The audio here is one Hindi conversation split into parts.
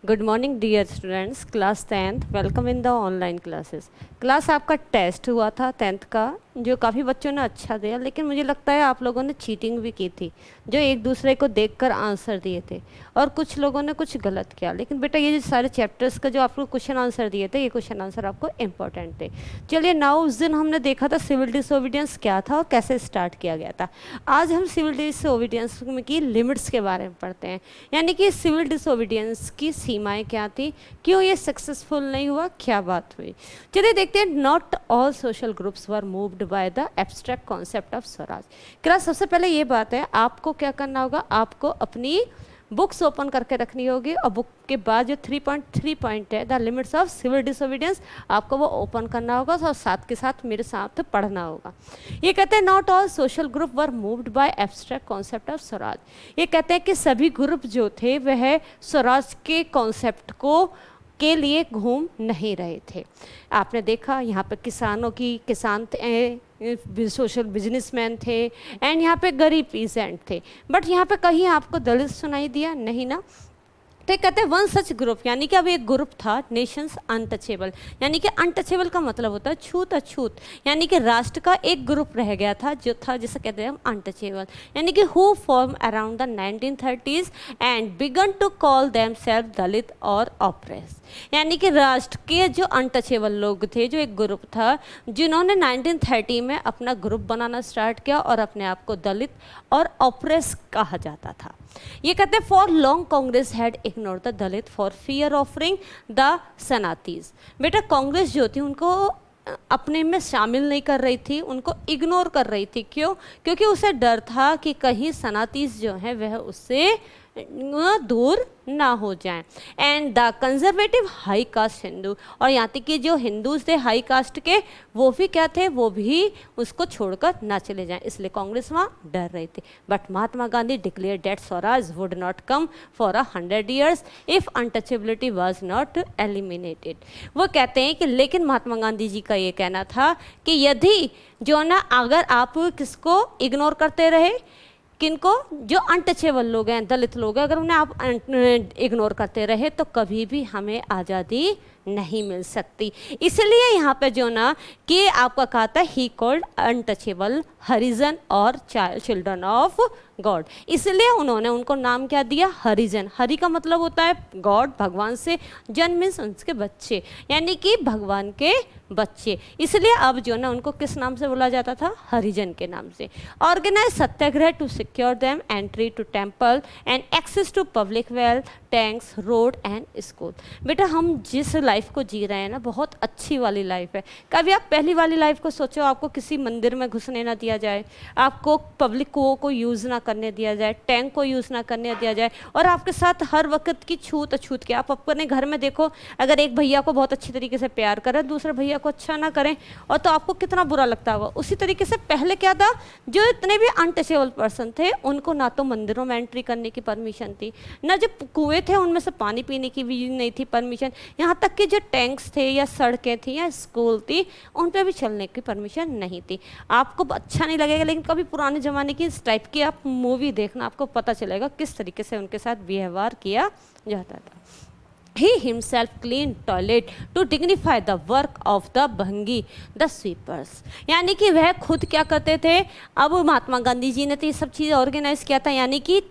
Good morning dear students, class 10th, welcome in the online classes. Class आपका टेस्ट हुआ था 10th का, जो काफ़ी बच्चों ने अच्छा दिया, लेकिन मुझे लगता है आप लोगों ने चीटिंग भी की थी, जो एक दूसरे को देखकर आंसर दिए थे और कुछ लोगों ने कुछ गलत किया। लेकिन बेटा ये जो सारे चैप्टर्स का जो आपको क्वेश्चन आंसर दिए थे, ये क्वेश्चन आंसर आपको इंपॉर्टेंट थे। चलिए नाउ, उस दिन हमने देखा था सिविल डिसोबीडियंस क्या था और कैसे स्टार्ट किया गया था। आज हम सिविल डिसोबीडियंस की लिमिट्स के बारे में पढ़ते हैं, यानी कि सिविल डिसोबीडियंस की सीमाएं क्या थी, क्यों ये सक्सेसफुल नहीं हुआ, क्या बात हुई। चलिए देखते हैं। Not all social groups were moved by the abstract concept of Swaraj. Class सबसे पहले ये बात है, आपको क्या करना होगा, आपको अपनी बुक्स ओपन करके रखनी होगी और बुक के बाद जो 3.3 पॉइंट है, the limits of civil disobedience, आपको वो ओपन करना होगा और साथ के साथ मेरे साथ पढ़ना होगा। ये कहते हैं not all social group were moved by abstract concept of Swaraj. ये कहते हैं कि सभी ग्रुप जो थे वह स्वराज के कॉन्सेप्ट को के लिए घूम नहीं रहे थे। आपने देखा यहाँ पे किसानों की किसान सोशल बिजनेसमैन थे एंड यहाँ पे गरीब पीजेंट थे, बट यहाँ पे कहीं आपको दलित सुनाई दिया नहीं ना। तो कहते हैं वन सच ग्रुप, यानी कि अब एक ग्रुप था, नेशंस अनटचेबल, यानी कि अनटचेबल का मतलब होता है छूत अछूत, यानी कि राष्ट्र का एक ग्रुप रह गया था जो था, जिसे कहते हैं हम अनटचेबल, यानी कि who formed around the 1930s and began to call them self Dalit और ऑप्रेस। यानी कि राष्ट्र के जो अनटचेबल लोग थे, जो एक ग्रुप था, जिन्होंने 1930 में अपना ग्रुप बनाना स्टार्ट किया और अपने आप को दलित और ऑप्रेस कहा जाता था। ये कहते हैं for long Congress had ignore the Dalit for fear offering the Sanatanis. बेटा कांग्रेस जो थी उनको अपने में शामिल नहीं कर रही थी, उनको इग्नोर कर रही थी। क्यों? क्योंकि उसे डर था कि कहीं सनातीज जो है वह उससे दूर ना हो जाएं। And the conservative high cast Hindu, और यहाँ तक कि जो हिंदूज थे हाई कास्ट के, वो भी क्या थे, वो भी उसको छोड़कर ना चले जाएं, इसलिए कांग्रेस वहाँ डर रही थी। But Mahatma Gandhi declare that Swaraj would not come for 100 years if untouchability was not eliminated. वो कहते हैं कि लेकिन महात्मा गांधी जी का ये कहना था कि यदि जो ना, अगर आप किसको इग्नोर करते रहे, किनको, जो अनटचेबल लोग हैं, दलित लोग हैं, अगर उन्हें आप इग्नोर करते रहे तो कभी भी हमें आज़ादी नहीं मिल सकती। इसलिए यहाँ पे जो ना कि आपका कहा था ही कॉल्ड अनटचेबल हरिजन और चिल्ड्रन ऑफ गॉड, इसलिए उन्होंने उनको नाम क्या दिया, हरिजन। हरि का मतलब होता है गॉड, भगवान से, जन मीन्स उनके बच्चे, यानी कि भगवान के बच्चे, इसलिए अब जो ना उनको किस नाम से बोला जाता था, हरिजन के नाम से। Organise satyagraha to secure them entry to temple and access to public wealth, tanks, road and school. बेटा हम जिस लाइफ को जी रहे हैं ना, बहुत अच्छी वाली लाइफ है। कभी आप पहली वाली लाइफ को सोचो, आपको किसी मंदिर में घुसने ना दिया जाए, आपको पब्लिक कुओं को यूज़ ना करने दिया जाए, टैंक को यूज़ ना करने दिया जाए, और आपके साथ हर वक्त की छूत अछूत के। आप अपने घर में देखो, अगर एक भैया को बहुत अच्छी तरीके से प्यार करें, दूसरे भैया को अच्छा ना करें, और तो आपको कितना बुरा लगता होगा। उसी तरीके से पहले क्या था, जो इतने भी अनटचेबल पर्सन थे, उनको ना तो मंदिरों में एंट्री करने की परमिशन थी, ना जो कुएं थे उनमें से पानी पीने की भी नहीं थी परमिशन, यहाँ तक कि जो टैंक्स थे या सड़कें थी या स्कूल थी, उन पर भी चलने की परमिशन नहीं थी। आपको अच्छा नहीं लगेगा, लेकिन कभी पुराने ज़माने की इस टाइप की आप मूवी देखना, आपको पता चलेगा किस तरीके से उनके साथ व्यवहार किया जाता था। He himself cleaned toilet to dignify the work of the bhangi, the sweepers। यानी कि वह खुद क्या करते थे, अब महात्मा गांधी जी ने तो ये सब चीज़ ऑर्गेनाइज किया था, यानी कि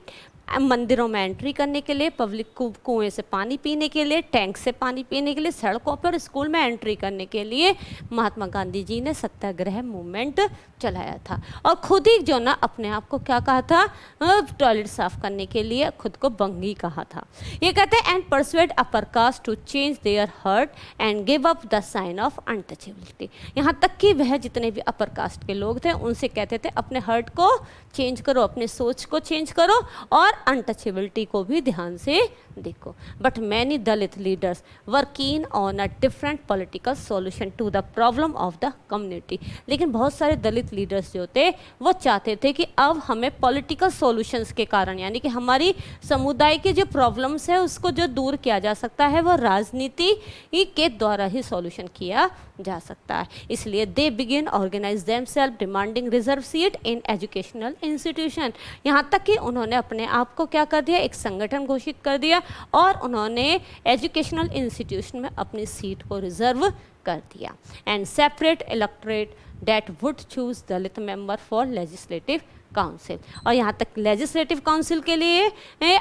मंदिरों में एंट्री करने के लिए, पब्लिक कुएं से पानी पीने के लिए, टैंक से पानी पीने के लिए, सड़कों पर, स्कूल में एंट्री करने के लिए महात्मा गांधी जी ने सत्याग्रह मूवमेंट चलाया था। और खुद ही जो ना अपने आप को क्या कहा था, टॉयलेट साफ करने के लिए खुद को बंगी कहा था। ये कहते हैं and persuade upper caste to change their heart and give up the sign of untouchability. यहाँ तक कि वह जितने भी अपर कास्ट के लोग थे उनसे कहते थे अपने हर्ट को चेंज करो, अपने सोच को चेंज करो और अनटचेबिलिटी को भी ध्यान से देखो। But many Dalit leaders were keen on a different political solution to the problem of the community. लेकिन बहुत सारे दलित लीडर्स जो थे वो चाहते थे कि अब हमें पॉलिटिकल सॉल्यूशंस के कारण, यानी कि हमारी समुदाय के जो प्रॉब्लम्स है उसको जो दूर किया जा सकता है वो राजनीति के द्वारा ही सॉल्यूशन किया जा सकता है। इसलिए they begin organise themselves demanding reserve seat in educational institution. यहाँ तक कि उन्होंने अपने आप आप को क्या कर दिया, एक संगठन घोषित कर दिया और उन्होंने एजुकेशनल इंस्टीट्यूशन में अपनी सीट को रिजर्व कर दिया। And separate electorate that would choose Dalit member for legislative council, और यहाँ तक लेजिस्लेटिव काउंसिल के लिए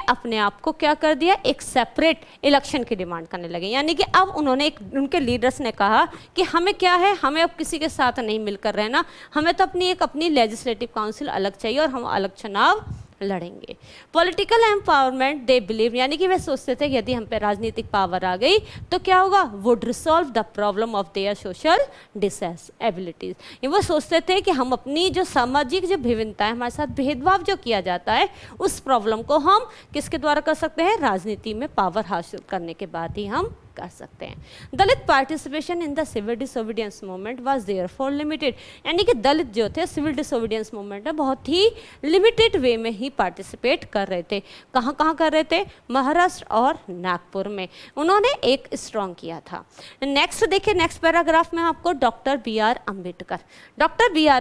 अपने आप को क्या कर दिया, एक सेपरेट इलेक्शन की डिमांड करने लगे। यानी कि अब उन्होंने उनके लीडर्स ने कहा कि हमें क्या है, हमें अब किसी के साथ नहीं मिलकर रहना, हमें तो अपनी लेजिस्लेटिव काउंसिल अलग चाहिए और हम अलग चुनाव लड़ेंगे। पॉलिटिकल एम्पावरमेंट दे बिलीव, यानी कि वे सोचते थे कि यदि हम पे राजनीतिक पावर आ गई तो क्या होगा, would resolve the problem of their social disabilities. ये वो सोचते थे कि हम अपनी जो सामाजिक जो भिन्नताएं, हमारे साथ भेदभाव जो किया जाता है, उस प्रॉब्लम को हम किसके द्वारा कर सकते हैं, राजनीति में पावर हासिल करने के बाद ही हम कर सकते हैं। Dalit participation in the civil disobedience movement was therefore limited, यानी कि दलित जो थे सिविल डिसोबीडियंस मूवमेंट में बहुत ही लिमिटेड वे में ही पार्टिसिपेट कर रहे थे। कहाँ कहाँ कर रहे थे, महाराष्ट्र और नागपुर में उन्होंने एक स्ट्रॉन्ग किया था। नेक्स्ट देखिए, नेक्स्ट पैराग्राफ में आपको doctor B R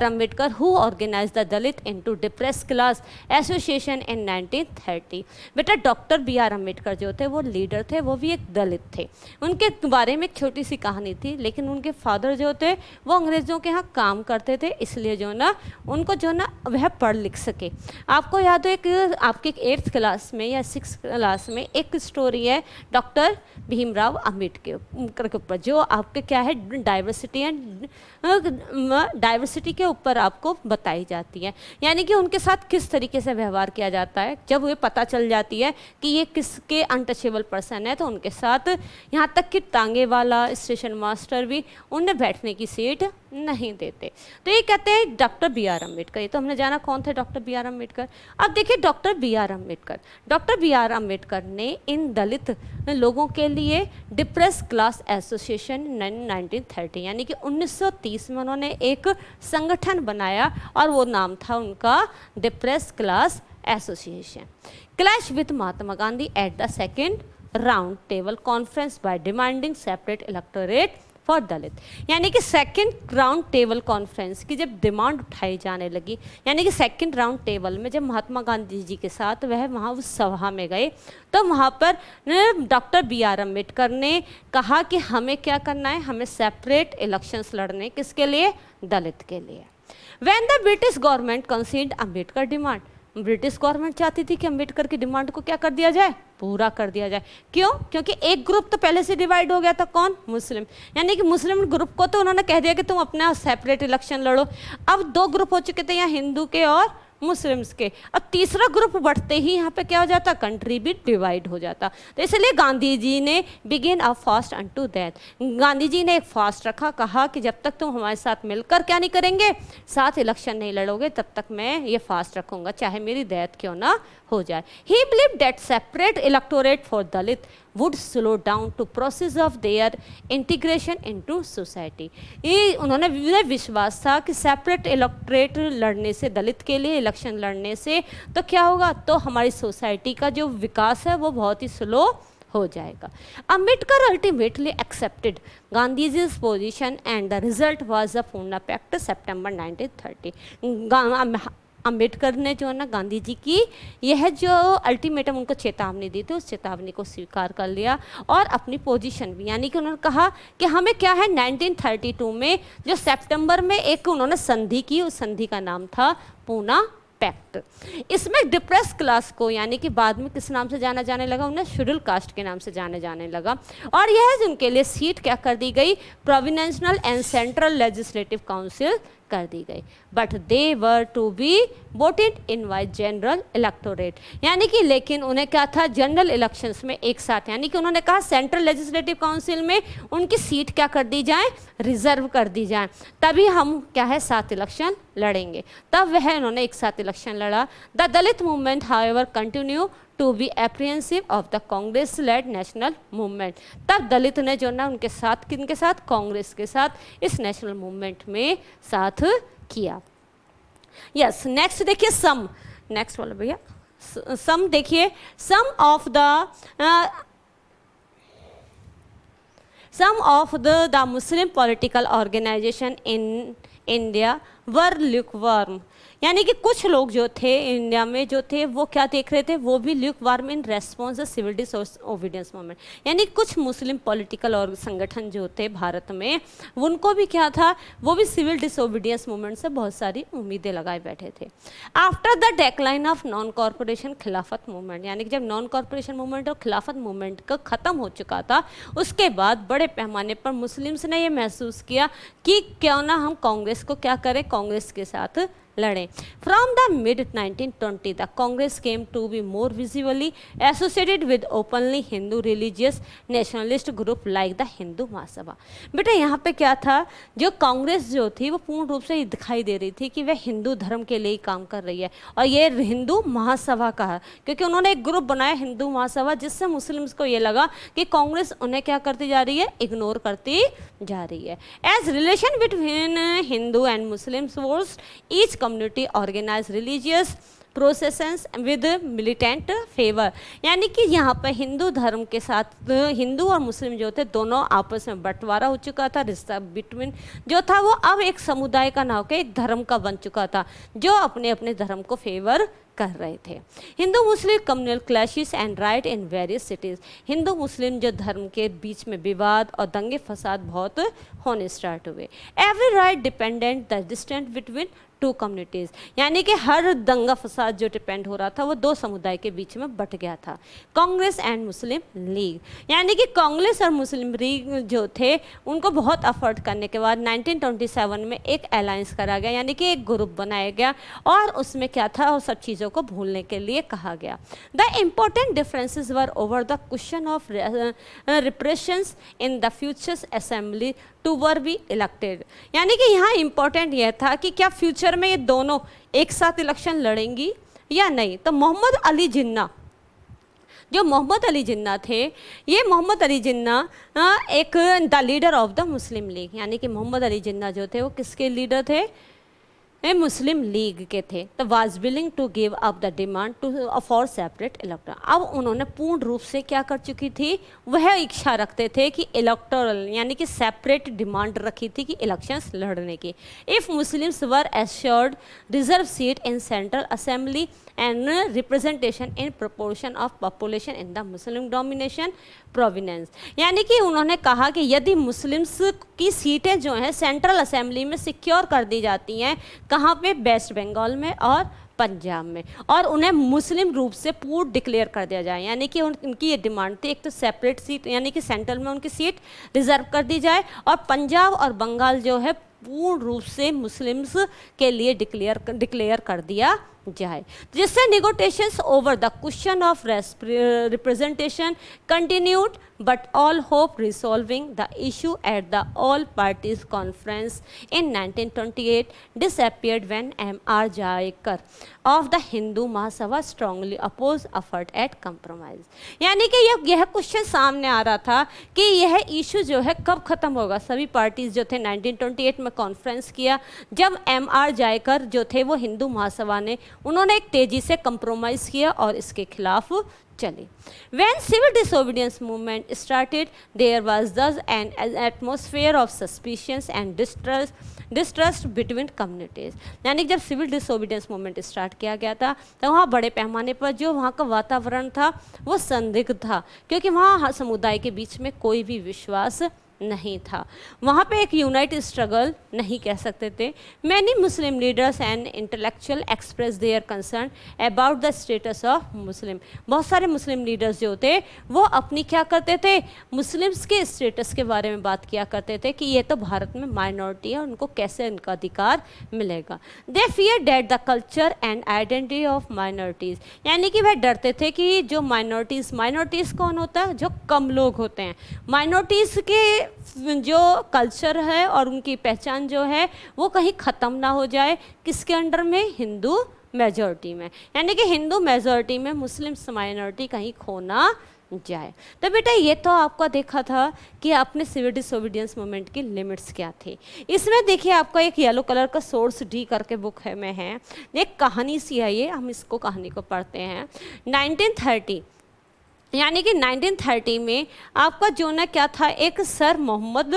Ambedkar who organise the Dalit into depress class association in 1930। बेटा डॉक्टर बी आर अम्बेडकर जो थे वो लीडर थे, वो भी एक दलित थे। उनके बारे में एक छोटी सी कहानी थी, लेकिन उनके फादर जो थे वो अंग्रेज़ों के यहाँ काम करते थे, इसलिए जो ना उनको जो ना वह पढ़ लिख सके। आपको याद हो, एक आपके 8th क्लास में या 6th क्लास में एक स्टोरी है डॉक्टर भीमराव अम्बेडकर के ऊपर, जो आपके क्या है डाइवर्सिटी के ऊपर आपको बताई जाती है। यानी कि उनके साथ किस तरीके से व्यवहार किया जाता है, जब वो पता चल जाती है कि ये किसके अनटचेबल पर्सन है, तो उनके साथ यहाँ तक कि टांगे वाला स्टेशन मास्टर भी उन्हें बैठने की सीट नहीं देते। तो ये कहते हैं डॉक्टर बी आर अम्बेडकर। ये तो हमने जाना कौन थे डॉक्टर बी आर अम्बेडकर। अब देखिए डॉक्टर बी आर अम्बेडकर ने इन दलित लोगों के लिए डिप्रेस क्लास एसोसिएशन 1930 यानी कि 1930 में उन्होंने एक संगठन बनाया और वो नाम था उनका depress class association. Clash with Mahatma Gandhi at the second round table conference by demanding separate electorate for Dalit, यानी कि सेकंड राउंड टेबल कॉन्फ्रेंस की जब डिमांड उठाई जाने लगी, यानी कि सेकंड राउंड टेबल में जब महात्मा गांधी जी के साथ वह वहाँ उस सभा में गए, तो वहाँ पर डॉक्टर बी आर अम्बेडकर ने कहा कि हमें क्या करना है, हमें सेपरेट इलेक्शंस लड़ने, किसके लिए, दलित के लिए। When the British government considered Ambedkar demand, British government चाहती थी कि अम्बेडकर की डिमांड को क्या कर दिया जाए, पूरा कर दिया जाए। क्यों, क्योंकि एक ग्रुप तो पहले से डिवाइड हो गया था, कौन, मुस्लिम, यानी कि मुस्लिम ग्रुप को तो उन्होंने कह दिया कि तुम अपना सेपरेट इलेक्शन लड़ो। अब 2 ग्रुप हो चुके थे यहाँ, हिंदू के और मुस्लिम्स के। अब तीसरा ग्रुप बढ़ते ही यहाँ पे क्या हो जाता, कंट्री भी डिवाइड हो जाता। तो इसलिए गांधी जी ने begin a fast unto that, Gandhi ji ने एक फास्ट रखा, कहा कि जब तक तुम हमारे साथ मिलकर क्या नहीं करेंगे, साथ इलेक्शन नहीं लड़ोगे, तब तक मैं ये फास्ट रखूंगा, चाहे मेरी डेथ क्यों ना हो जाए। He believe that separate electorate for Dalit would slow down to process of their integration into society. ये उन्होंने विश्वास था कि सेपरेट इलेक्टोरेट लड़ने से, दलित के लिए इलेक्शन लड़ने से तो क्या होगा, तो हमारी सोसाइटी का जो विकास है वो बहुत ही स्लो हो जाएगा। Ambedkar ultimately accepted Gandhiji's position and the result was the Poona pact September 1930। Ambedkar ने जो है ना गांधी जी की यह जो अल्टीमेटम उनको चेतावनी दी थी, उस चेतावनी को स्वीकार कर लिया और अपनी पोजीशन भी, यानी कि उन्होंने कहा कि हमें क्या है, 1932 में जो सितंबर में एक उन्होंने संधि की, उस संधि का नाम था पूना पैक्ट। इसमें डिप्रेस क्लास को, यानी कि बाद में किस नाम से जाना जाने लगा, उन्हें शेड्यूल कास्ट के नाम से जाने लगा, और यह उनके लिए सीट क्या कर दी गई, provincial and central legislative council कर दी गई। But they were to be voted in by general electorate, यानी कि लेकिन उन्हें क्या था, जनरल इलेक्शंस में एक साथ, यानी कि उन्होंने कहा सेंट्रल लेजिस्लेटिव काउंसिल में उनकी सीट क्या कर दी जाए, रिजर्व कर दी जाए, तभी हम क्या है साथ इलेक्शन लड़ेंगे। तब वह उन्होंने एक साथ इलेक्शन लड़ा। The Dalit movement however continue to be apprehensive of the Congress led national movement. तब दलित ने जो ना उनके साथ, किनके साथ, कांग्रेस के साथ इस नेशनल मूवमेंट में साथ किया। यस, नेक्स्ट देखिए सम, नेक्स्ट वाला भैया सम देखिए, some of the Muslim political organisation in India were lukewarm, यानी कि कुछ लोग जो थे इंडिया में जो थे वो क्या देख रहे थे, वो भी lukewarm in response civil disobedience movement. यानी कुछ मुस्लिम पॉलिटिकल और संगठन जो थे भारत में, उनको भी क्या था, वो भी सिविल डिसोबीडियंस मूवमेंट से बहुत सारी उम्मीदें लगाए बैठे थे। After the decline of non corporation खिलाफत मूवमेंट, यानी कि जब नॉन कॉरपोरेशन मूवमेंट और खिलाफत मूवमेंट का ख़त्म हो चुका था, उसके बाद बड़े पैमाने पर मुस्लिम्स ने ये महसूस किया कि क्यों ना हम कांग्रेस को क्या करें, कांग्रेस के साथ लड़ें। From the mid 1920 the Congress came to be more visibly associated with openly Hindu religious nationalist group like the Hindu Mahasabha. बेटा यहाँ पे क्या था, जो कांग्रेस जो थी वो पूर्ण रूप से दिखाई दे रही थी कि वह हिंदू धर्म के लिए काम कर रही है, और ये हिंदू महासभा का है, क्योंकि उन्होंने एक ग्रुप बनाया हिंदू महासभा, जिससे मुस्लिम्स को ये लगा कि कांग्रेस उन्हें क्या करती जा रही है, इग्नोर करती जा रही है। As relation between Hindu and Muslims worse each community organise religious processions with militant favour. यानी कि यहाँ पर हिंदू धर्म के साथ हिंदू और मुस्लिम जो थे दोनों आपस में बंटवारा हो चुका था, रिश्ता बिटवीन जो था वो अब एक समुदाय का ना होकर एक धर्म का बन चुका था, जो अपने अपने धर्म को फेवर कर रहे थे। Hindu Muslim communal clashes and riot in various cities. Hindu Muslim जो धर्म के बीच में विवाद और दंगे फसाद बहुत होने स्टार्ट हुए। Every right dependent the distance between two communities, यानी कि हर दंगा फसाद जो डिपेंड हो रहा था वो दो समुदाय के बीच में बट गया था। कांग्रेस एंड मुस्लिम लीग, यानी कि कांग्रेस और मुस्लिम लीग जो थे उनको बहुत एफर्ट करने के बाद 1927 में एक अलायंस करा गया, यानी कि एक ग्रुप बनाया गया, और उसमें क्या था, और सब चीज़ों को भूलने के लिए कहा गया। The important differences were over the question of representations in the futures assembly to were be elected. यानी कि यहाँ इंपॉर्टेंट यह था कि क्या फ्यूचर में ये दोनों एक साथ इलेक्शन लड़ेंगी या नहीं। तो मोहम्मद अली जिन्ना, जो मोहम्मद अली जिन्ना थे, ये मोहम्मद अली जिन्ना एक द लीडर ऑफ द मुस्लिम लीग, यानी कि मोहम्मद अली जिन्ना जो थे वो किसके लीडर थे, मुस्लिम लीग के थे। तो was willing to give up the demand to for separate elector. अब उन्होंने पूर्ण रूप से क्या कर चुकी थी, वह इच्छा रखते थे कि इलेक्टोरल यानी कि सेपरेट डिमांड रखी थी कि इलेक्शंस लड़ने की। If Muslims were assured reserve seat in central assembly and representation in proportion of population in the Muslim domination provenance, यानी कि उन्होंने कहा कि यदि मुस्लिम्स की सीटें जो हैं सेंट्रल असेंबली में सिक्योर कर दी जाती हैं, कहाँ पे, वेस्ट बंगाल में और पंजाब में, और उन्हें मुस्लिम रूप से पूर्ण डिक्लेयर कर दिया जाए, यानी कि उनकी ये डिमांड थी, एक तो सेपरेट सीट यानी कि सेंट्रल में उनकी सीट रिजर्व कर दी जाए, और पंजाब और बंगाल जो है पूर्ण रूप से मुस्लिम्स के लिए डिक्लेयर कर दिया जाए, जिससे negotiations over the question of representation continued, but all hope resolving the issue at the all parties conference in 1928 disappeared when M.R. Jayakar of the Hindu Mahasabha strongly opposed effort at compromise। यानी कि यह क्वेश्चन सामने आ रहा था कि यह इशू जो है कब ख़त्म होगा। सभी पार्टीज जो थे 1928 में कॉन्फ्रेंस किया, जब M.R. जायकर जो थे वो हिंदू महासभा ने उन्होंने एक तेज़ी से कंप्रोमाइज़ किया और इसके खिलाफ चले। When civil disobedience movement started, there was thus an atmosphere of suspicions and distrust between communities। यानी जब सिविल डिसोबीडियंस मूवमेंट स्टार्ट किया गया था तो वहाँ बड़े पैमाने पर जो वहाँ का वातावरण था वो संदिग्ध था, क्योंकि वहाँ समुदाय के बीच में कोई भी विश्वास नहीं था। वहाँ पे एक यूनाइटेड स्ट्रगल नहीं कह सकते थे। Many Muslim leaders and intellectual express their concern about the status of Muslim. बहुत सारे मुस्लिम लीडर्स जो थे वो अपनी क्या करते थे, मुस्लिम्स के स्टेटस के बारे में बात किया करते थे कि ये तो भारत में माइनॉरिटी है, उनको कैसे इनका अधिकार मिलेगा। They fear that the culture and identity of minorities, यानी कि वह डरते थे कि जो माइनॉरिटीज़ कौन होता है, जो कम लोग होते हैं, माइनॉरिटीज़ के जो कल्चर है और उनकी पहचान जो है वो कहीं ख़त्म ना हो जाए, किसके अंडर में, हिंदू मेजॉरिटी में, यानी कि हिंदू मेजॉरिटी में मुस्लिम माइनॉरिटी कहीं खो ना जाए। तो बेटा ये तो आपका देखा था कि आपने सिविल डिसोबीडियंस मूवमेंट की लिमिट्स क्या थी। इसमें देखिए आपका एक येलो कलर का सोर्स डी करके बुक है में है, एक कहानी सी है, ये हम इसको कहानी को पढ़ते हैं। 1930 यानी कि 1930 में आपका जो ना क्या था, एक सर मोहम्मद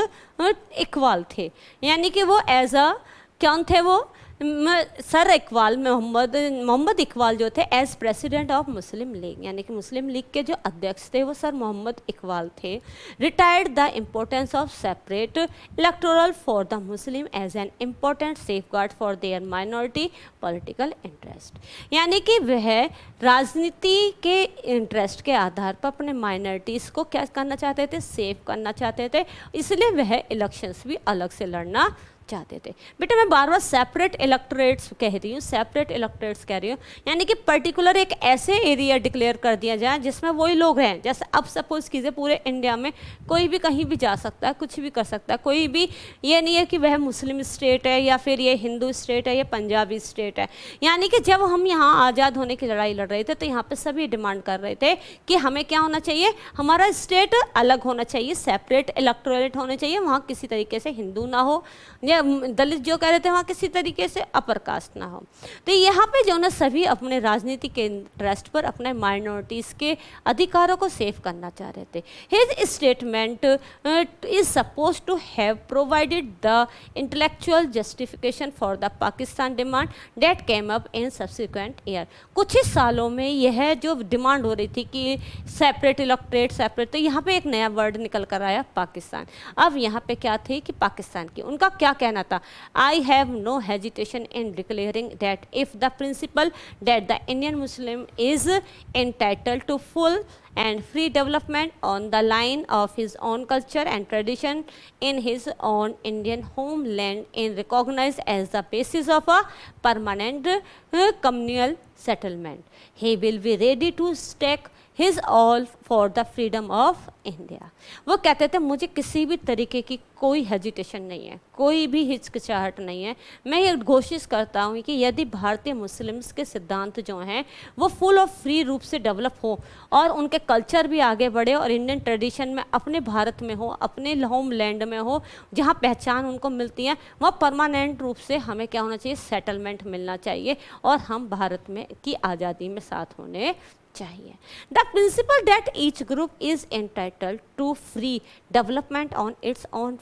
इकबाल थे, यानी कि वो एज अ कौन थे, वो सर इकबाल मोहम्मद इकबाल जो थे as president of Muslim League, यानी कि मुस्लिम लीग के जो अध्यक्ष थे वो सर मोहम्मद इकबाल थे। Reiterated the importance of separate electoral for the Muslim as an important safeguard for their minority political interest, यानी कि वह राजनीति के इंटरेस्ट के आधार पर अपने माइनॉरिटीज़ को क्या करना चाहते थे, सेव करना चाहते थे, इसलिए वह इलेक्शंस भी अलग से लड़ना चाहते थे। बेटा मैं बार बार सेपरेट इलेक्टोरेट्स कह रही हूँ, सेपरेट इलेक्टोरेट्स कह रही हूँ, यानी कि पर्टिकुलर एक ऐसे एरिया डिक्लेयर कर दिया जाए जिसमें वही लोग हैं। जैसे अब सपोज कीजिए पूरे इंडिया में कोई भी कहीं भी जा सकता है, कुछ भी कर सकता है, कोई भी ये नहीं है कि वह मुस्लिम स्टेट है या फिर ये हिंदू स्टेट है या पंजाबी स्टेट है। यानी कि जब हम यहाँ आज़ाद होने की लड़ाई लड़ रहे थे तो यहाँ पर सभी डिमांड कर रहे थे कि हमें क्या होना चाहिए, हमारा स्टेट अलग होना चाहिए, सेपरेट इलेक्टोरेट होने चाहिए, वहाँ किसी तरीके से हिंदू ना हो या दलित जो कह रहे थे वहाँ किसी तरीके से अपर कास्ट ना हो। तो यहाँ पे जो ना सभी अपने राजनीति के इंटरेस्ट पर अपने माइनॉरिटीज़ के अधिकारों को सेव करना चाह रहे थे। His statement is suppose to have provided the intellectual justification for the Pakistan demand that came up in subsequent year. कुछ ही सालों में यह जो डिमांड हो रही थी कि सेपरेट इलेक्टोरेट सेपरेट, तो यहाँ पे एक नया वर्ड निकल कर आया पाकिस्तान। अब यहाँ पे क्या थी कि पाकिस्तान की उनका क्या कहना था, I have no hesitation in declaring that if the principle that the Indian Muslim is entitled to full and free development on the line of his own culture and tradition in his own Indian homeland is recognized as the basis of a permanent communal settlement, he will be ready to stake his all for the freedom of India। वो कहते थे मुझे किसी भी तरीके की कोई हेजिटेशन नहीं है, कोई भी हिचकिचाहट नहीं है। मैं ये घोषित करता हूँ कि यदि भारतीय मुस्लिम्स के सिद्धांत जो हैं वो फुल और फ्री रूप से डेवलप हो और उनके कल्चर भी आगे बढ़े और इंडियन ट्रेडिशन में अपने भारत में हो, अपने होम लैंड में हो, जहाँ पहचान उनको मिलती है, वहाँ परमानेंट रूप से हमें क्या होना चाहिए, सेटलमेंट मिलना चाहिए और हम भारत में की आज़ादी में साथ होने चाहिए। The principle that each group is entitled to free development on its own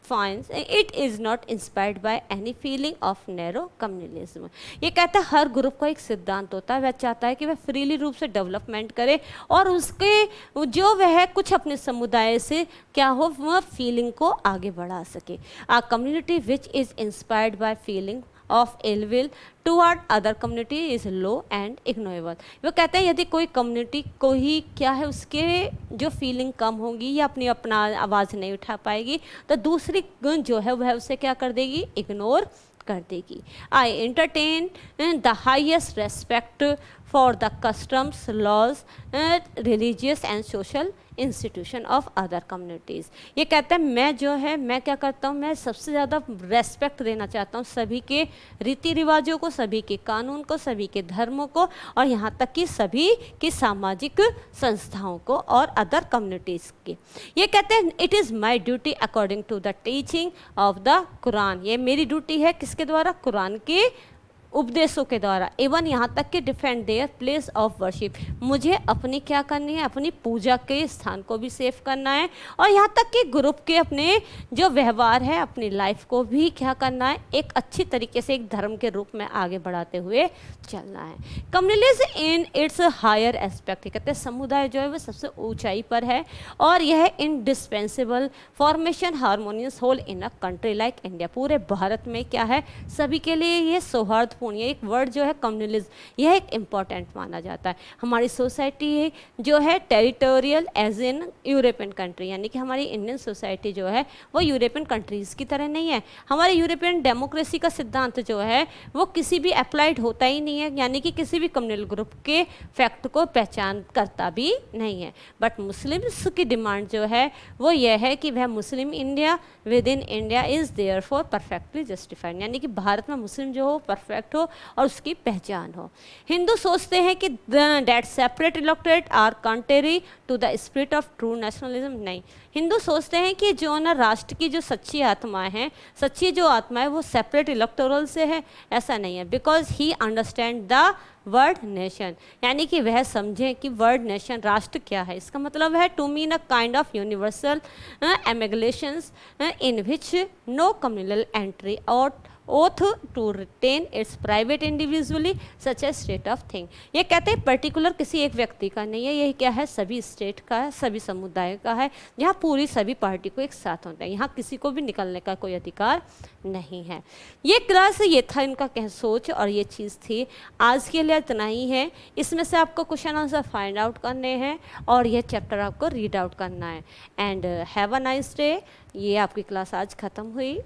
finds it is not inspired by any feeling of narrow communalism। ये कहता है हर ग्रुप का एक सिद्धांत होता है, वह चाहता है कि वह फ्रीली रूप से डेवलपमेंट करे और उसके जो वह कुछ अपने समुदाय से क्या हो वह फीलिंग को आगे बढ़ा सके। A community which is inspired by feeling of ill will toward other community is low and ignorable. वो कहते हैं यदि कोई कम्युनिटी को ही क्या है उसके जो फीलिंग कम होगी या अपना आवाज़ नहीं उठा पाएगी तो दूसरी जो है वह उसे क्या कर देगी, इग्नोर कर देगी। I entertain the highest respect for the customs laws religious and social institution of other communities. ये कहते हैं मैं क्या करता हूँ, मैं सबसे ज़्यादा रेस्पेक्ट देना चाहता हूँ सभी के रीति रिवाजों को, सभी के कानून को, सभी के धर्मों को और यहाँ तक कि सभी की सामाजिक संस्थाओं को और अदर कम्युनिटीज़ की। ये कहते हैं it is my duty according to the teaching of the Quran. ये मेरी ड्यूटी है किसके द्वारा, कुरान के उपदेशों के द्वारा। एवं यहाँ तक कि defend their place of worship, मुझे अपनी क्या करनी है, अपनी पूजा के स्थान को भी सेफ करना है और यहाँ तक कि ग्रुप के अपने जो व्यवहार है, अपनी लाइफ को भी क्या करना है, एक अच्छी तरीके से एक धर्म के रूप में आगे बढ़ाते हुए चलना है। Communities in its higher aspect, कहते हैं समुदाय जो है वो सबसे ऊंचाई पर है और यह indispensable formation harmonious whole in a country like India. पूरे भारत में क्या है, सभी के लिए ये सौहार्द ये एक वर्ड जो है कम्युनलिज्म, यह एक इम्पॉर्टेंट माना जाता है। हमारी सोसाइटी जो है territorial as in European country, यानी कि हमारी इंडियन सोसाइटी जो है वो यूरोपियन कंट्रीज़ की तरह नहीं है। हमारे यूरोपियन डेमोक्रेसी का सिद्धांत जो है वो किसी भी अप्लाइड होता ही नहीं है, यानी कि किसी भी कम्युनल ग्रुप के फैक्ट को पहचान करता भी नहीं है। बट मुस्लिम्स की डिमांड जो है वो यह है कि वह Muslim India with in India is there for perfectly justified, यानी कि भारत में मुस्लिम जो हो परफेक्ट हो और उसकी पहचान हो। हिंदू सोचते हैं कि that separate electorate are contrary to the spirit of true nationalism. नहीं, हिंदू सोचते हैं कि जो ना राष्ट्र की जो सच्ची आत्मा है, सच्ची जो आत्मा है वो सेपरेट इलेक्टोरल से है, ऐसा नहीं है। Because he understand the word nation, यानी कि वह समझें कि वर्ड नेशन राष्ट्र क्या है। इसका मतलब है to mean a kind of universal amalgamations in which no communal entry और oath to retain its private individually such a state of thing. ये कहते हैं पर्टिकुलर किसी एक व्यक्ति का नहीं है, ये क्या है, सभी स्टेट का है, सभी समुदाय का है, यहाँ पूरी सभी पार्टी को एक साथ होता है, यहाँ किसी को भी निकलने का कोई अधिकार नहीं है। ये क्लास, ये था इनका कह सोच और ये चीज़ थी। आज के लिए इतना ही है। इसमें से आपको क्वेश्चन आंसर फाइंड आउट करने हैं और यह चैप्टर आपको रीड आउट करना है। And have a nice day. ये आपकी क्लास आज ख़त्म हुई।